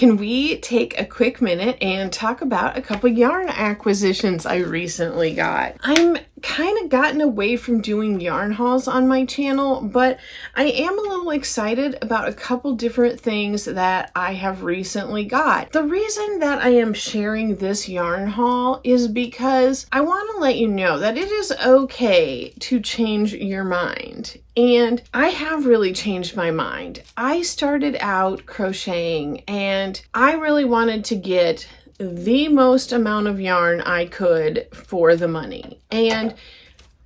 can we take a quick minute and talk about a couple yarn acquisitions I recently got? I'm kind of gotten away from doing yarn hauls on my channel, but I am a little excited about a couple different things that I have recently got. The reason that I am sharing this yarn haul is because I want to let you know that it is okay to change your mind. And I have really changed my mind. I started out crocheting and I really wanted to get the most amount of yarn I could for the money. And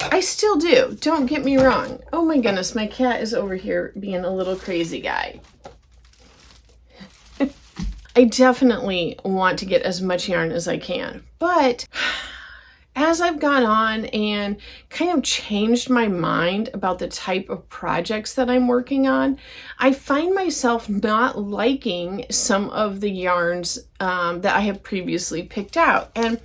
I still do. Don't get me wrong. Oh my goodness, my cat is over here being a little crazy guy. I definitely want to get as much yarn as I can, but as I've gone on and kind of changed my mind about the type of projects that I'm working on, I find myself not liking some of the yarns that I have previously picked out. And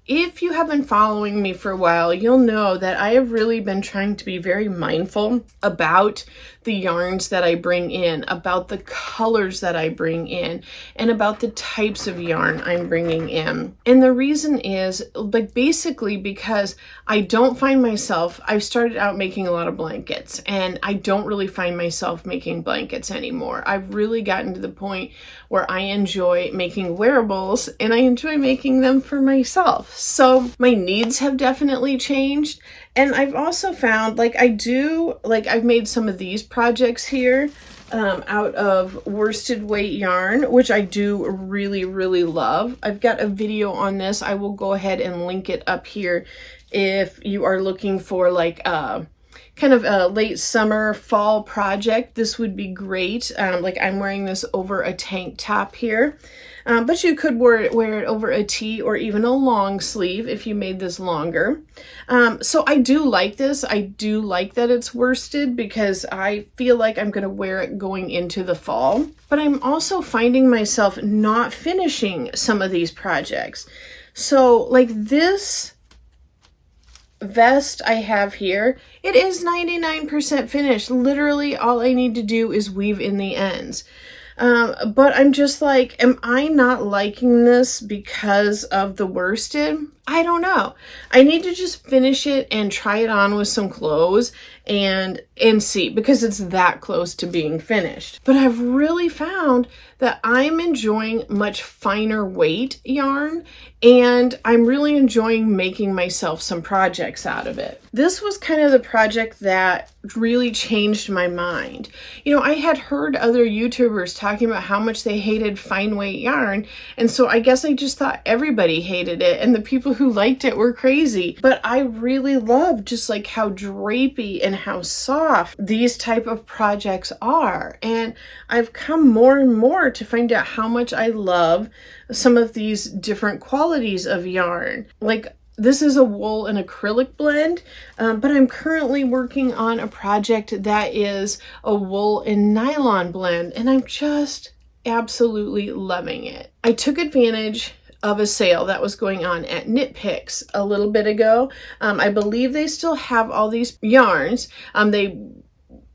if you have been following me for a while, you'll know that I have really been trying to be very mindful about the yarns that I bring in, about the colors that I bring in, and about the types of yarn I'm bringing in. And the reason is like basically because I don't find myself, I've started out making a lot of blankets and I don't really find myself making blankets anymore. I've really gotten to the point where I enjoy making wearables and I enjoy making them for myself. So my needs have definitely changed. And I've also found I've made some of these projects here out of worsted weight yarn, which I do really, really love. I've got a video on this. I will go ahead and link it up here if you are looking for like kind of a late summer fall project. This would be great. Like I'm wearing this over a tank top here. But you could wear it over a tee or even a long sleeve if you made this longer. So I do like this. I do like that it's worsted because I feel like I'm going to wear it going into the fall. But I'm also finding myself not finishing some of these projects. So like this vest I have here, it is 99% finished. Literally all I need to do is weave in the ends. But I'm just like, am I not liking this because of the worsted? I don't know. I need to just finish it and try it on with some clothes and see, because it's that close to being finished. But I've really found that I'm enjoying much finer weight yarn and I'm really enjoying making myself some projects out of it. This was kind of the project that really changed my mind. You know, I had heard other YouTubers talking about how much they hated fine weight yarn, and so I guess I just thought everybody hated it and the people who liked it were crazy. But I really love just like how drapey and how soft these type of projects are, and I've come more and more to find out how much I love some of these different qualities of yarn. Like this is a wool and acrylic blend, but I'm currently working on a project that is a wool and nylon blend, and I'm just absolutely loving it. I took advantage of a sale that was going on at Knit Picks a little bit ago. I believe they still have all these yarns. They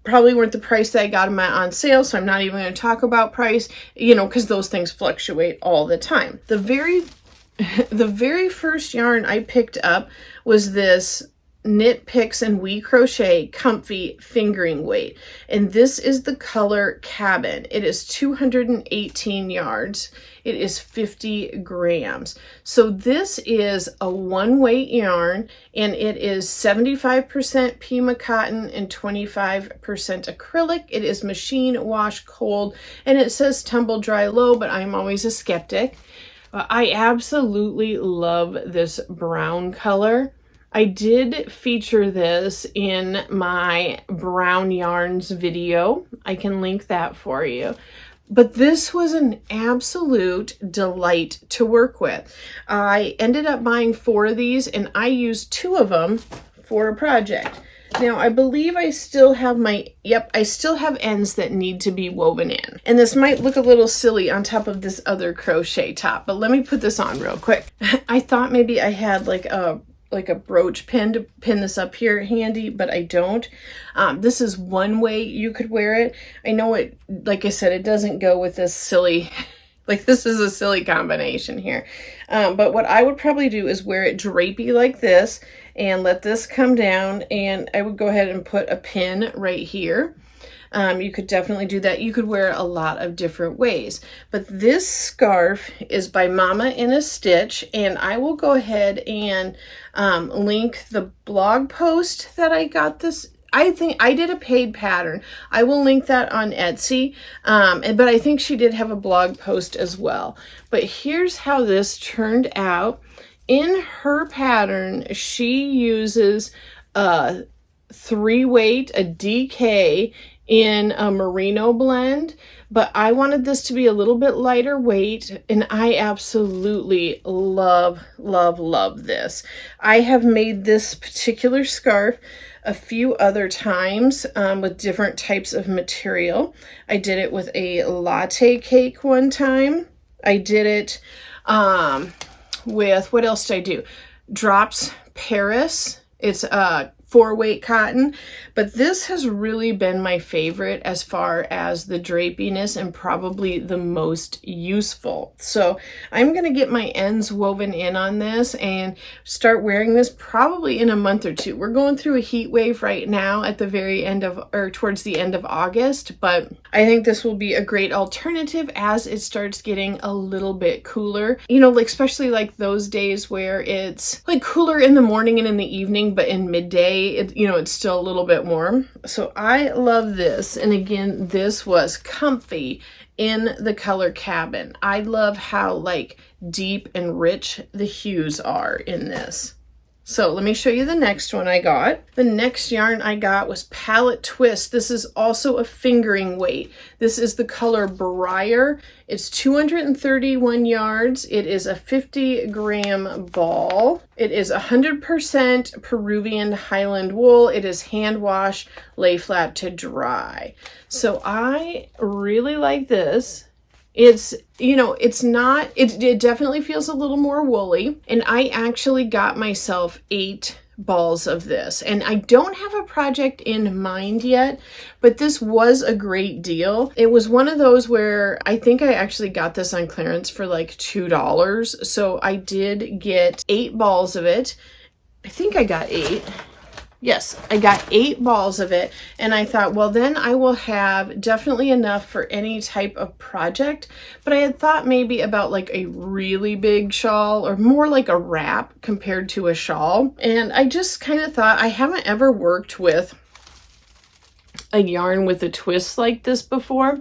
probably weren't the price that I got them at on sale, so I'm not even going to talk about price, you know, because those things fluctuate all the time. The very first yarn I picked up was this Knit Picks and We Crochet Comfy Fingering Weight, and this is the color Cabin. It is 218 yards. It is 50 grams. So this is a one weight yarn, and it is 75% Pima cotton and 25% acrylic. It is machine wash cold, and it says tumble dry low, but I'm always a skeptic. I absolutely love this brown color. I did feature this in my brown yarns video. I can link that for you. But this was an absolute delight to work with. I ended up buying 4 of these, and I used 2 of them for a project. Now, I believe I still have I still have ends that need to be woven in. And this might look a little silly on top of this other crochet top, but let me put this on real quick. I thought maybe I had like a brooch pin to pin this up here handy, but I don't. This is one way you could wear it. I know it, like I said, it doesn't go with this silly Like, this is a silly combination here. But what I would probably do is wear it drapey like this and let this come down, and I would go ahead and put a pin right here. You could definitely do that. You could wear it a lot of different ways. But this scarf is by Mama in a Stitch, and I will go ahead and link the blog post that I got this. I think I did a paid pattern. I will link that on Etsy, but I think she did have a blog post as well. But here's how this turned out. In her pattern, she uses a 3-weight, a DK, in a merino blend, but I wanted this to be a little bit lighter weight, and I absolutely love, love, love this. I have made this particular scarf a few other times with different types of material. I did it with a latte cake one time. I did it with, what else did I do? Drops Paris. It's 4-weight cotton, but this has really been my favorite as far as the drapiness and probably the most useful. So I'm going to get my ends woven in on this and start wearing this probably in a month or two. We're going through a heat wave right now at the very end of, or towards the end of August, but I think this will be a great alternative as it starts getting a little bit cooler. You know, like especially like those days where it's like cooler in the morning and in the evening, but in midday, it's still a little bit warm. So I love this. And again, this was comfy in the color Cabin. I love how like deep and rich the hues are in this. So let me show you the next one I got. The next yarn I got was Palette Twist. This is also a fingering weight. This is the color Briar. It's 231 yards. It is a 50-gram ball. It is 100% Peruvian Highland wool. It is hand wash, lay flat to dry. So I really like this. It's, it definitely feels a little more woolly, and I actually got myself 8 balls of this, and I don't have a project in mind yet, but this was a great deal. It was one of those where I think I actually got this on clearance for like $2, so I did get 8 balls of it. I think I got 8. Yes, I got 8 balls of it, and I thought, well, then I will have definitely enough for any type of project, but I had thought maybe about like a really big shawl or more like a wrap compared to a shawl, and I just kind of thought I haven't ever worked with a yarn with a twist like this before.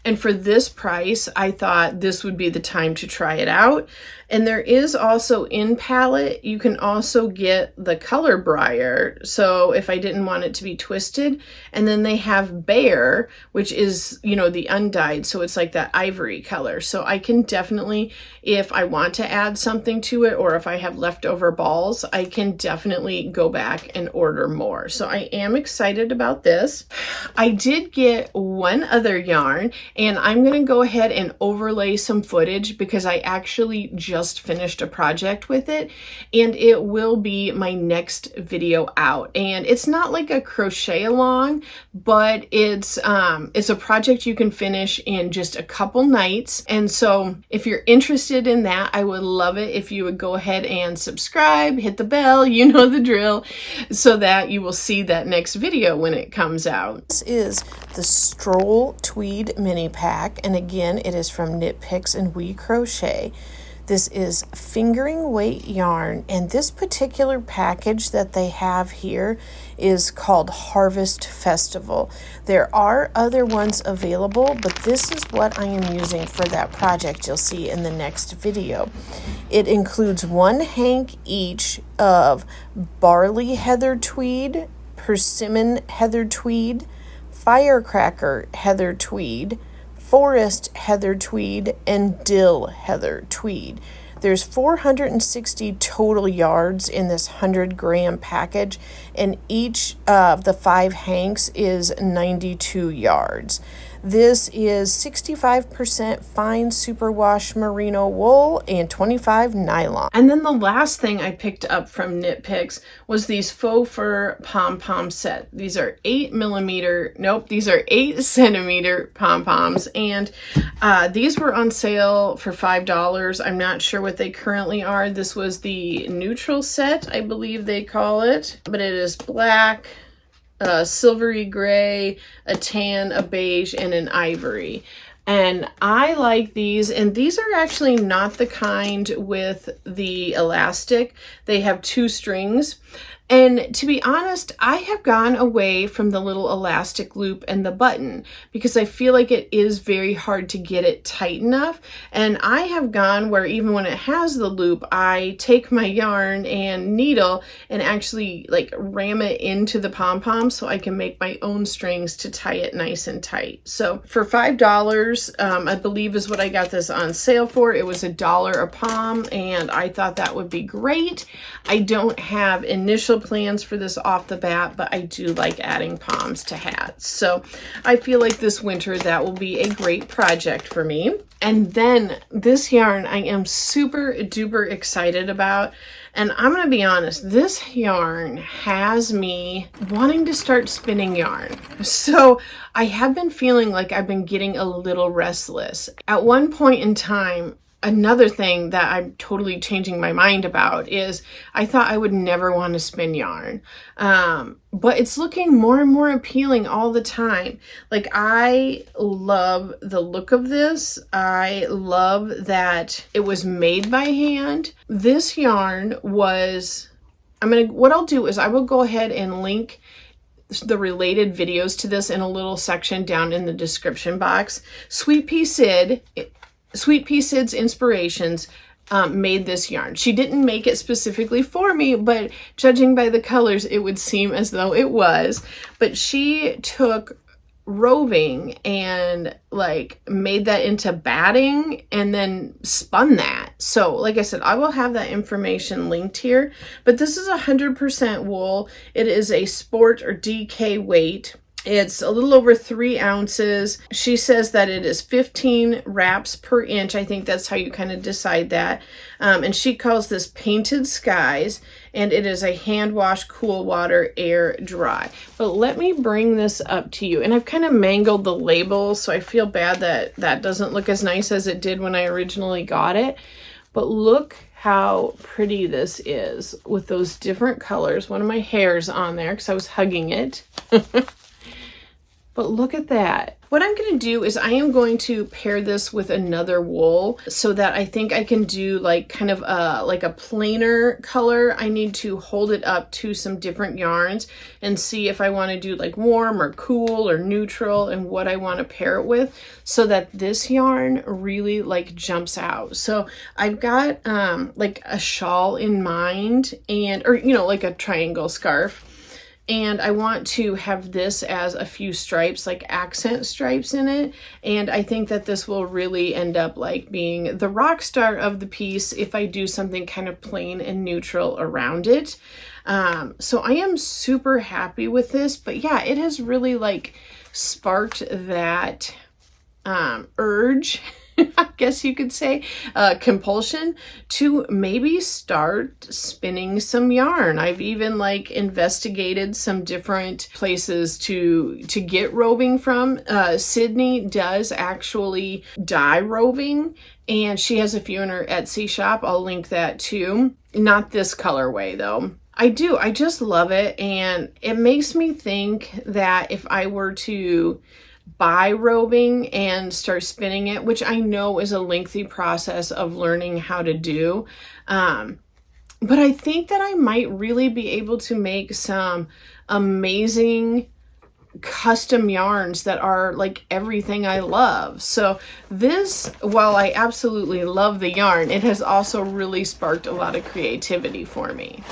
And for this price, I thought this would be the time to try it out. And there is also in palette, you can also get the color Briar. So if I didn't want it to be twisted, and then they have Bear, which is, the undyed. So it's like that ivory color. So I can definitely, if I want to add something to it, or if I have leftover balls, I can definitely go back and order more. So I am excited about this. I did get one other yarn, and I'm going to go ahead and overlay some footage because I actually just finished a project with it, and it will be my next video out. And it's not like a crochet along, but it's a project you can finish in just a couple nights. And so if you're interested in that, I would love it if you would go ahead and subscribe, hit the bell, you know the drill, so that you will see that next video when it comes out. This is the Stroll Tweed Mini Pack, and again, it is from Knit Picks and We Crochet. This is fingering weight yarn, and this particular package that they have here is called Harvest Festival. There are other ones available, but this is what I am using for that project you'll see in the next video. It includes 1 hank each of barley heather tweed, persimmon heather tweed, firecracker heather tweed, forest heather tweed, and dill heather tweed. There's 460 total yards in this 100-gram package, and each of the 5 hanks is 92 yards. This is 65% fine superwash merino wool and 25 nylon. And then the last thing I picked up from Knit Picks was these faux fur pom-pom set. These are 8 centimeter pom-poms, and these were on sale for $5. I'm not sure what they currently are. This was the neutral set, I believe they call it, but it is black, silvery gray, a tan, a beige, and an ivory. And I like these, and these are actually not the kind with the elastic. They have 2 strings. And to be honest, I have gone away from the little elastic loop and the button because I feel like it is very hard to get it tight enough. And I have gone where even when it has the loop, I take my yarn and needle and actually like ram it into the pom-pom so I can make my own strings to tie it nice and tight. So for $5, I believe is what I got this on sale for. It was $1 a pom, and I thought that would be great. I don't have initial plans for this off the bat, but I do like adding poms to hats. So I feel like this winter that will be a great project for me. And then this yarn I am super duper excited about. And I'm going to be honest, this yarn has me wanting to start spinning yarn. So I have been feeling like I've been getting a little restless. At one point in time, another thing that I'm totally changing my mind about is I thought I would never want to spin yarn. But it's looking more and more appealing all the time. Like, I love the look of this. I love that it was made by hand. This yarn was, what I'll do is I will go ahead and link the related videos to this in a little section down in the description box. Sweet Pea Sid's Inspirations made this yarn. She didn't make it specifically for me, but judging by the colors, it would seem as though it was. But she took roving and like made that into batting and then spun that. So like I said, I will have that information linked here, but this is 100% wool. It is a sport or DK weight. It's a little over 3 ounces. She says that it is 15 wraps per inch. I think that's how you kind of decide that. And she calls this Painted Skies, and it is a hand wash, cool water, air dry. But let me bring this up to you. And I've kind of mangled the label, so I feel bad that that doesn't look as nice as it did when I originally got it. But look how pretty this is with those different colors. One of my hairs on there because I was hugging it. But look at that. What I'm going to do is I am going to pair this with another wool so that I think I can do like kind of like a plainer color. I need to hold it up to some different yarns and see if I want to do like warm or cool or neutral and what I want to pair it with so that this yarn really like jumps out. So I've got like a shawl in mind, and or you know, like a triangle scarf. And I want to have this as a few stripes, like accent stripes in it. And I think that this will really end up like being the rock star of the piece if I do something kind of plain and neutral around it. So I am super happy with this. But yeah, it has really like sparked that urge, I guess you could say, compulsion to maybe start spinning some yarn. I've even like investigated some different places to get roving from. Sydney does actually dye roving, and she has a few in her Etsy shop. I'll link that too. Not this colorway though. I just love it, and it makes me think that if I were to buy roving and start spinning it, which I know is a lengthy process of learning how to do, but I think that I might really be able to make some amazing custom yarns that are like everything I love. So this, while I absolutely love the yarn, it has also really sparked a lot of creativity for me.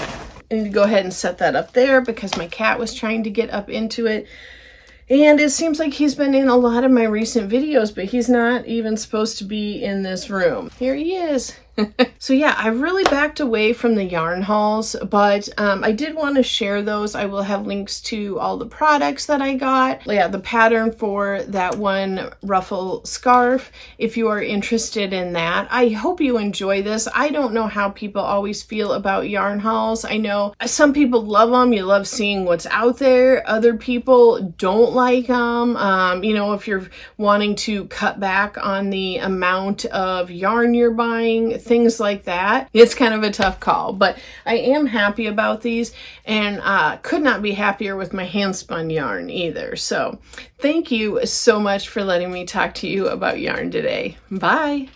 I need to go ahead and set that up there because my cat was trying to get up into it. And it seems like he's been in a lot of my recent videos, but he's not even supposed to be in this room. Here he is. So yeah, I really backed away from the yarn hauls, but I did want to share those. I will have links to all the products that I got. Yeah, the pattern for that one ruffle scarf, if you are interested in that. I hope you enjoy this. I don't know how people always feel about yarn hauls. I know some people love them. You love seeing what's out there. Other people don't like them. You know, if you're wanting to cut back on the amount of yarn you're buying, things like that, it's kind of a tough call. But I am happy about these, and could not be happier with my hand spun yarn either. So thank you so much for letting me talk to you about yarn today. Bye.